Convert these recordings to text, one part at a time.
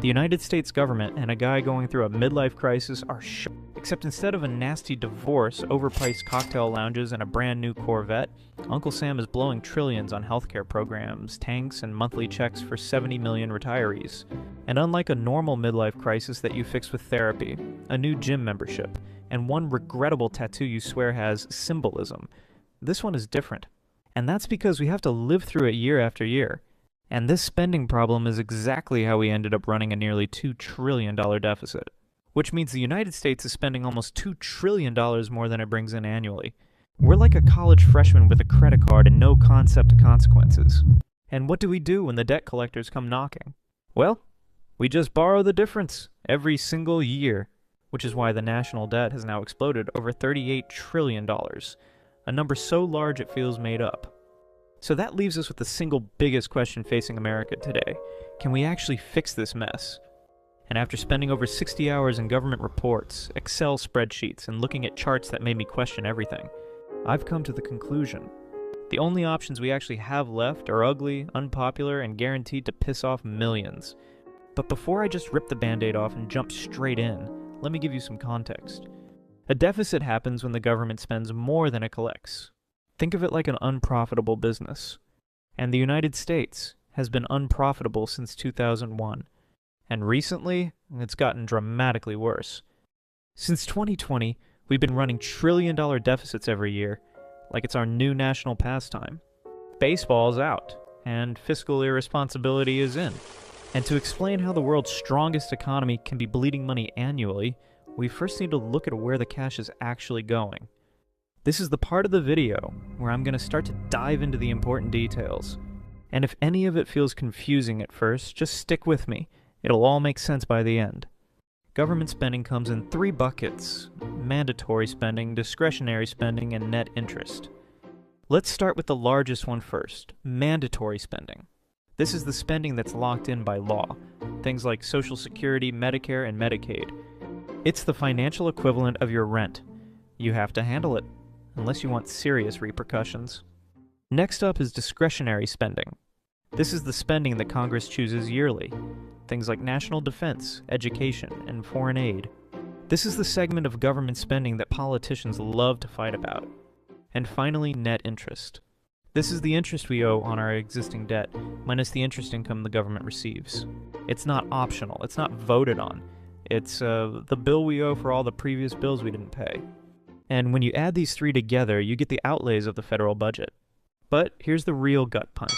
The United States government and a guy going through a midlife crisis are except instead of a nasty divorce, overpriced cocktail lounges, and a brand new Corvette, Uncle Sam is blowing trillions on healthcare programs, tanks, and monthly checks for 70 million retirees. And unlike a normal midlife crisis that you fix with therapy, a new gym membership, and one regrettable tattoo you swear has symbolism, this one is different. And that's because we have to live through it year after year. And this spending problem is exactly how we ended up running a nearly $2 trillion deficit. Which means the United States is spending almost $2 trillion more than it brings in annually. We're like a college freshman with a credit card and no concept of consequences. And what do we do when the debt collectors come knocking? Well, we just borrow the difference every single year, which is why the national debt has now exploded over $38 trillion, a number so large it feels made up. So that leaves us with the single biggest question facing America today. Can we actually fix this mess? And after spending over 60 hours in government reports, Excel spreadsheets, and looking at charts that made me question everything, I've come to the conclusion. The only options we actually have left are ugly, unpopular, and guaranteed to piss off millions. But before I just rip the band-aid off and jump straight in, let me give you some context. A deficit happens when the government spends more than it collects. Think of it like an unprofitable business. And the United States has been unprofitable since 2001. And recently, it's gotten dramatically worse. Since 2020, we've been running trillion-dollar deficits every year, like it's our new national pastime. Baseball's out, and fiscal irresponsibility is in. And to explain how the world's strongest economy can be bleeding money annually, we first need to look at where the cash is actually going. This is the part of the video where I'm going to start to dive into the important details. And if any of it feels confusing at first, just stick with me. It'll all make sense by the end. Government spending comes in 3 buckets: mandatory spending, discretionary spending, and net interest. Let's start with the largest one first, mandatory spending. This is the spending that's locked in by law, things like Social Security, Medicare, and Medicaid. It's the financial equivalent of your rent. You have to handle it, unless you want serious repercussions. Next up is discretionary spending. This is the spending that Congress chooses yearly. Things like national defense, education, and foreign aid. This is the segment of government spending that politicians love to fight about. And finally, net interest. This is the interest we owe on our existing debt, minus the interest income the government receives. It's not optional, it's not voted on. It's the bill we owe for all the previous bills we didn't pay. And when you add these 3 together, you get the outlays of the federal budget. But here's the real gut punch.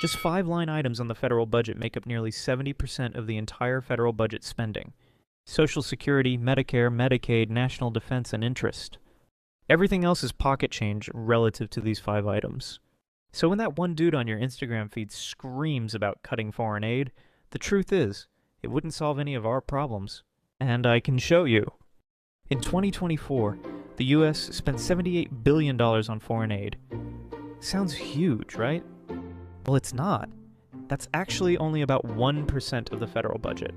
Just 5 line items on the federal budget make up nearly 70% of the entire federal budget spending. Social Security, Medicare, Medicaid, national defense, and interest. Everything else is pocket change relative to these 5 items. So when that one dude on your Instagram feed screams about cutting foreign aid, the truth is, it wouldn't solve any of our problems. And I can show you. In 2024, the US spent $78 billion on foreign aid. Sounds huge, right? Well, it's not. That's actually only about 1% of the federal budget.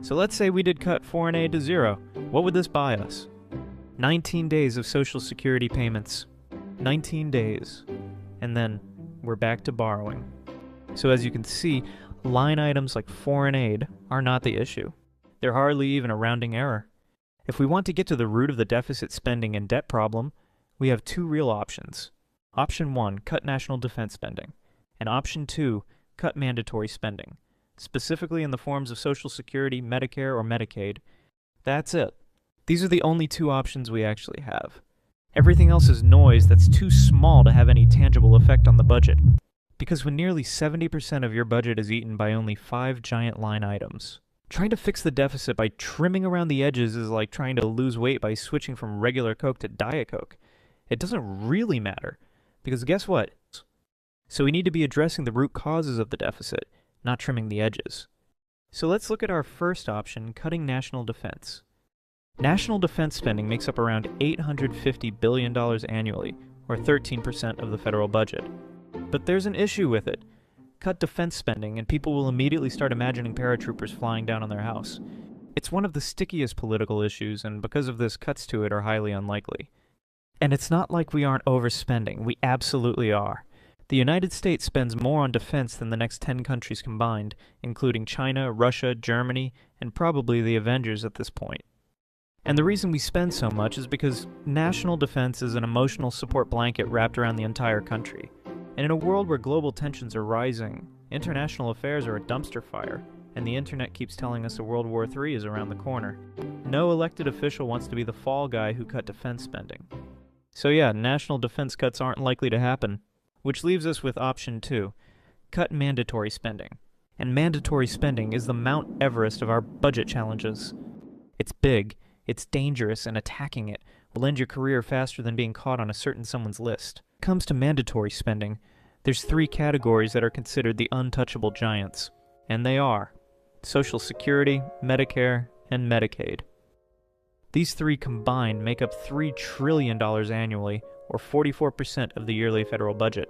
So let's say we did cut foreign aid to 0. What would this buy us? 19 days of Social Security payments. 19 days. And then we're back to borrowing. So as you can see, line items like foreign aid are not the issue. They're hardly even a rounding error. If we want to get to the root of the deficit spending and debt problem, we have 2 real options. Option 1, cut national defense spending. And option 2, cut mandatory spending, specifically in the forms of Social Security, Medicare, or Medicaid. That's it. These are the only 2 options we actually have. Everything else is noise that's too small to have any tangible effect on the budget. Because when nearly 70% of your budget is eaten by only 5 giant line items, trying to fix the deficit by trimming around the edges is like trying to lose weight by switching from regular Coke to Diet Coke. It doesn't really matter, because guess what? So we need to be addressing the root causes of the deficit, not trimming the edges. So let's look at our first option, cutting national defense. National defense spending makes up around $850 billion annually, or 13% of the federal budget. But there's an issue with it. Cut defense spending and people will immediately start imagining paratroopers flying down on their house. It's one of the stickiest political issues, and because of this, cuts to it are highly unlikely. And it's not like we aren't overspending. We absolutely are. The United States spends more on defense than the next 10 countries combined, including China, Russia, Germany, and probably the Avengers at this point. And the reason we spend so much is because national defense is an emotional support blanket wrapped around the entire country. And in a world where global tensions are rising, international affairs are a dumpster fire, and the internet keeps telling us a World War III is around the corner, no elected official wants to be the fall guy who cut defense spending. So yeah, national defense cuts aren't likely to happen. Which leaves us with option 2, cut mandatory spending. And mandatory spending is the Mount Everest of our budget challenges. It's big, it's dangerous, and attacking it will end your career faster than being caught on a certain someone's list. When it comes to mandatory spending, there's 3 categories that are considered the untouchable giants. And they are Social Security, Medicare, and Medicaid. These 3 combined make up $3 trillion annually, or 44% of the yearly federal budget.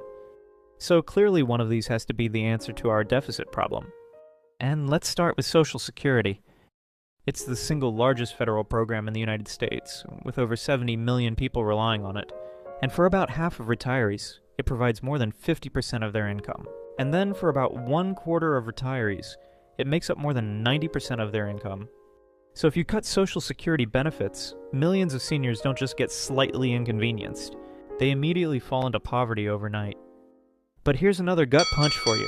So clearly one of these has to be the answer to our deficit problem. And let's start with Social Security. It's the single largest federal program in the United States, with over 70 million people relying on it. And for about half of retirees, it provides more than 50% of their income. And then for about 1/4 of retirees, it makes up more than 90% of their income. So if you cut Social Security benefits, millions of seniors don't just get slightly inconvenienced. They immediately fall into poverty overnight. But here's another gut punch for you.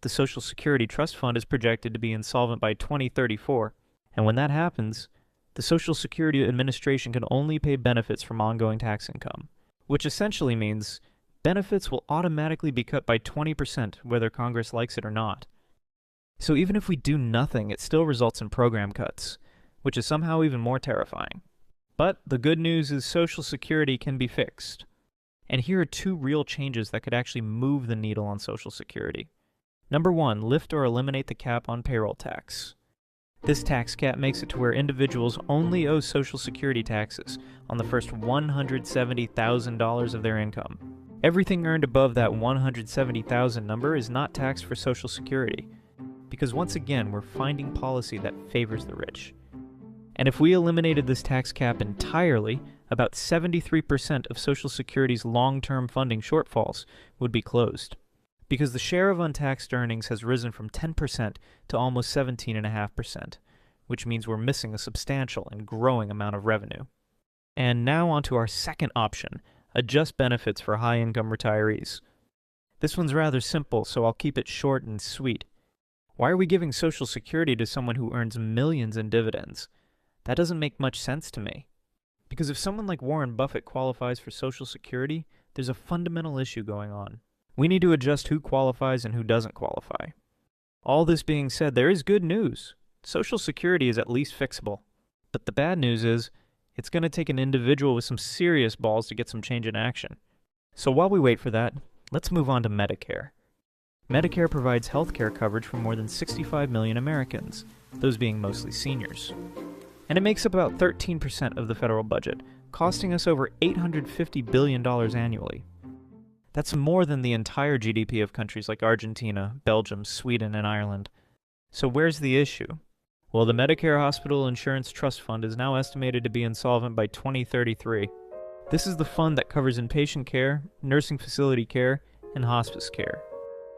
The Social Security Trust Fund is projected to be insolvent by 2034, and when that happens, the Social Security Administration can only pay benefits from ongoing tax income, which essentially means benefits will automatically be cut by 20% whether Congress likes it or not. So even if we do nothing, it still results in program cuts, which is somehow even more terrifying. But the good news is Social Security can be fixed. And here are 2 real changes that could actually move the needle on Social Security. Number 1, lift or eliminate the cap on payroll tax. This tax cap makes it to where individuals only owe Social Security taxes on the first $170,000 of their income. Everything earned above that $170,000 number is not taxed for Social Security, because once again we're finding policy that favors the rich. And if we eliminated this tax cap entirely, about 73% of Social Security's long-term funding shortfalls would be closed, because the share of untaxed earnings has risen from 10% to almost 17.5%, which means we're missing a substantial and growing amount of revenue. And now on to our second option, adjust benefits for high-income retirees. This one's rather simple, so I'll keep it short and sweet. Why are we giving Social Security to someone who earns millions in dividends? That doesn't make much sense to me. Because if someone like Warren Buffett qualifies for Social Security, there's a fundamental issue going on. We need to adjust who qualifies and who doesn't qualify. All this being said, there is good news. Social Security is at least fixable. But the bad news is, it's going to take an individual with some serious balls to get some change in action. So while we wait for that, let's move on to Medicare. Medicare provides healthcare coverage for more than 65 million Americans, those being mostly seniors. And it makes up about 13% of the federal budget, costing us over $850 billion annually. That's more than the entire GDP of countries like Argentina, Belgium, Sweden, and Ireland. So where's the issue? Well, the Medicare Hospital Insurance Trust Fund is now estimated to be insolvent by 2033. This is the fund that covers inpatient care, nursing facility care, and hospice care.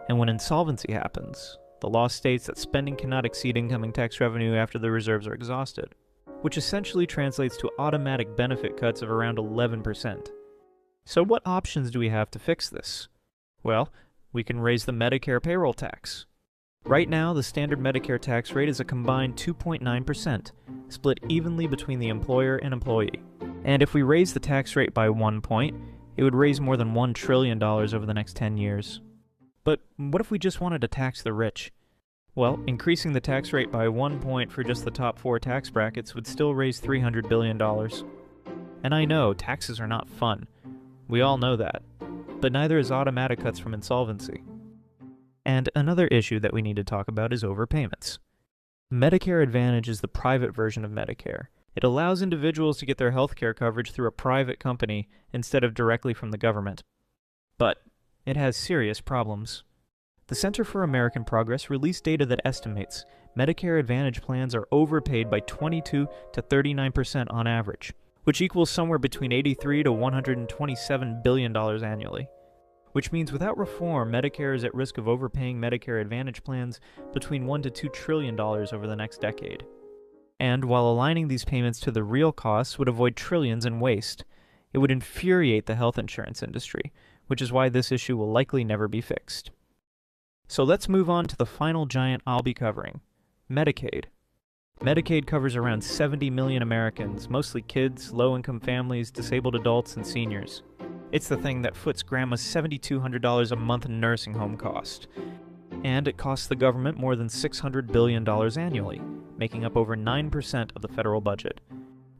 And when insolvency happens, the law states that spending cannot exceed incoming tax revenue after the reserves are exhausted, which essentially translates to automatic benefit cuts of around 11%. So what options do we have to fix this? Well, we can raise the Medicare payroll tax. Right now, the standard Medicare tax rate is a combined 2.9%, split evenly between the employer and employee. And if we raise the tax rate by 1 point, it would raise more than $1 trillion over the next 10 years. But what if we just wanted to tax the rich? Well, increasing the tax rate by 1 point for just the top 4 tax brackets would still raise $300 billion. And I know, taxes are not fun. We all know that. But neither is automatic cuts from insolvency. And another issue that we need to talk about is overpayments. Medicare Advantage is the private version of Medicare. It allows individuals to get their healthcare coverage through a private company instead of directly from the government. But it has serious problems. The Center for American Progress released data that estimates Medicare Advantage plans are overpaid by 22 to 39% on average, which equals somewhere between $83 to $127 billion annually, which means without reform, Medicare is at risk of overpaying Medicare Advantage plans between $1 to $2 trillion over the next decade. And while aligning these payments to the real costs would avoid trillions in waste, it would infuriate the health insurance industry, which is why this issue will likely never be fixed. So let's move on to the final giant I'll be covering, Medicaid. Medicaid covers around 70 million Americans, mostly kids, low-income families, disabled adults, and seniors. It's the thing that foots Grandma's $7,200 a month nursing home cost. And it costs the government more than $600 billion annually, making up over 9% of the federal budget.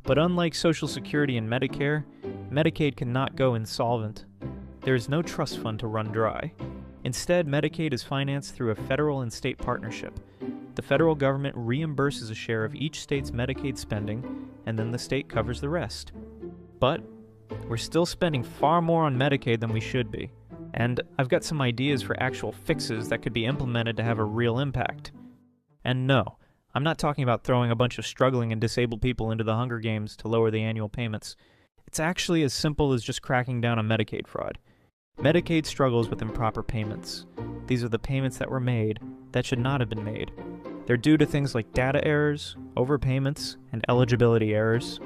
But unlike Social Security and Medicare, Medicaid cannot go insolvent. There is no trust fund to run dry. Instead, Medicaid is financed through a federal and state partnership. The federal government reimburses a share of each state's Medicaid spending, and then the state covers the rest. But we're still spending far more on Medicaid than we should be. And I've got some ideas for actual fixes that could be implemented to have a real impact. And no, I'm not talking about throwing a bunch of struggling and disabled people into the Hunger Games to lower the annual payments. It's actually as simple as just cracking down on Medicaid fraud. Medicaid struggles with improper payments. These are the payments that were made that should not have been made. They're due to things like data errors, overpayments, and eligibility errors,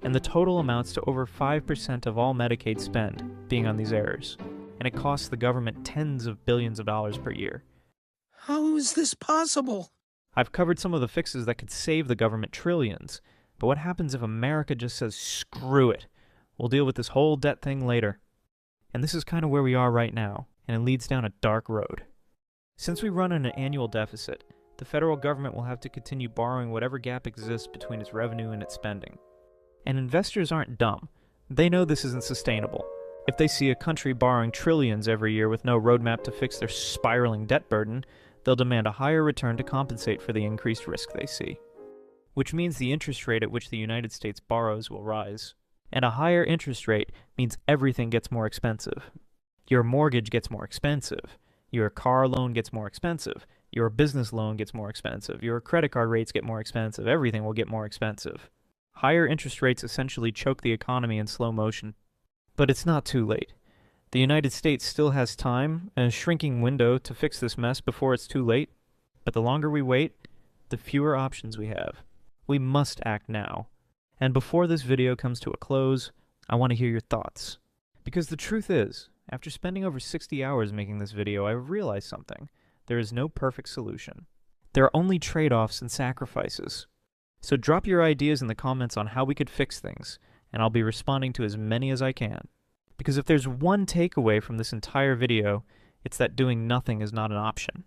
and the total amounts to over 5% of all Medicaid spend being on these errors, and it costs the government tens of billions of dollars per year. How is this possible? I've covered some of the fixes that could save the government trillions, but what happens if America just says, screw it? We'll deal with this whole debt thing later. And this is kind of where we are right now, and it leads down a dark road. Since we run in an annual deficit, the federal government will have to continue borrowing whatever gap exists between its revenue and its spending. And investors aren't dumb. They know this isn't sustainable. If they see a country borrowing trillions every year with no roadmap to fix their spiraling debt burden, they'll demand a higher return to compensate for the increased risk they see. Which means the interest rate at which the United States borrows will rise. And a higher interest rate means everything gets more expensive. Your mortgage gets more expensive. Your car loan gets more expensive. Your business loan gets more expensive. Your credit card rates get more expensive. Everything will get more expensive. Higher interest rates essentially choke the economy in slow motion. But it's not too late. The United States still has time, and a shrinking window, to fix this mess before it's too late. But the longer we wait, the fewer options we have. We must act now. And before this video comes to a close, I want to hear your thoughts. Because the truth is, after spending over 60 hours making this video, I realized something. There is no perfect solution. There are only trade-offs and sacrifices. So drop your ideas in the comments on how we could fix things, and I'll be responding to as many as I can. Because if there's one takeaway from this entire video, it's that doing nothing is not an option.